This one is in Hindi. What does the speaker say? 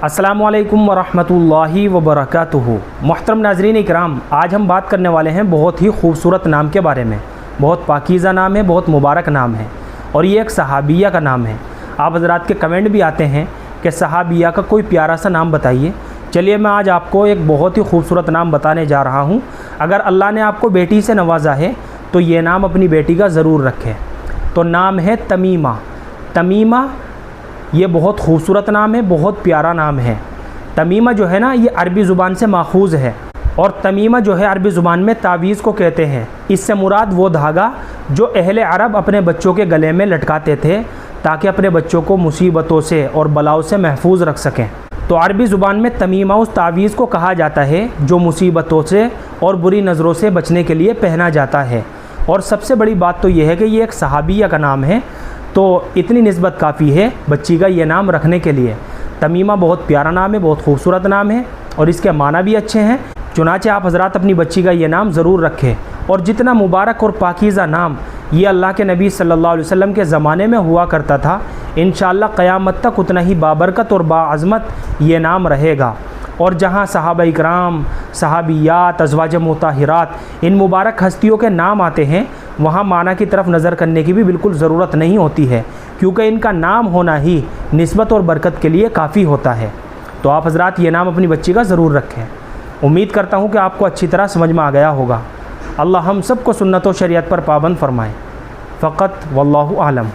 अस्सलामुअलैकुम वरहमतुल्लाहि वबरकातुहू। मोहतरम नाज़रीन इकराम, आज हम बात करने वाले हैं बहुत ही खूबसूरत नाम के बारे में। बहुत पाकीज़ा नाम है, बहुत मुबारक नाम है और ये एक सहाबिया का नाम है। आप हज़रात के कमेंट भी आते हैं कि सहाबिया का कोई प्यारा सा नाम बताइए। चलिए मैं आज आपको एक बहुत ही खूबसूरत नाम बताने जा रहा हूँ। अगर अल्लाह ने आपको बेटी से नवाजा है तो ये नाम अपनी बेटी का ज़रूर रखें। तो नाम है तमीमा। तमीमा ये बहुत खूबसूरत नाम है, बहुत प्यारा नाम है। तमीमा जो है ना, ये अरबी ज़ुबान से माखूज़ है और तमीमा जो है अरबी ज़ुबान में तावीज़ को कहते हैं। इससे मुराद वो धागा जो अहले अरब अपने बच्चों के गले में लटकाते थे ताकि अपने बच्चों को मुसीबतों से और बलाओं से महफूज रख सकें। तो अरबी ज़ुबान में तमीमा उस तावीज़ को कहा जाता है जो मुसीबतों से और बुरी नज़रों से बचने के लिए पहना जाता है। और सबसे बड़ी बात तो यह है कि ये एक सहाबिया का नाम है, तो इतनी निस्बत काफ़ी है बच्ची का ये नाम रखने के लिए। तमीमा बहुत प्यारा नाम है, बहुत खूबसूरत नाम है और इसके माना भी अच्छे हैं। चुनाचे आप हज़रात अपनी बच्ची का ये नाम ज़रूर रखें। और जितना मुबारक और पाकीज़ा नाम ये अल्लाह के नबी सल्लल्लाहु अलैहि वसल्लम के ज़माने में हुआ करता था, इंशाअल्लाह क़यामत तक उतना ही बाबरकत और बाअज़मत ये नाम रहेगा। और जहाँ सहाबा इकराम, सहाबियात, अज़वाज मुताहिरात इन मुबारक हस्तियों के नाम आते हैं, वहाँ माना की तरफ नज़र करने की भी बिल्कुल ज़रूरत नहीं होती है, क्योंकि इनका नाम होना ही निस्बत और बरकत के लिए काफ़ी होता है। तो आप हज़रात ये नाम अपनी बच्ची का ज़रूर रखें। उम्मीद करता हूँ कि आपको अच्छी तरह समझ में आ गया होगा। अल्लाह हम सबको सुन्नत व शरीयत पर पाबंद फरमाए। फ़क़त वल्लाहु आलम।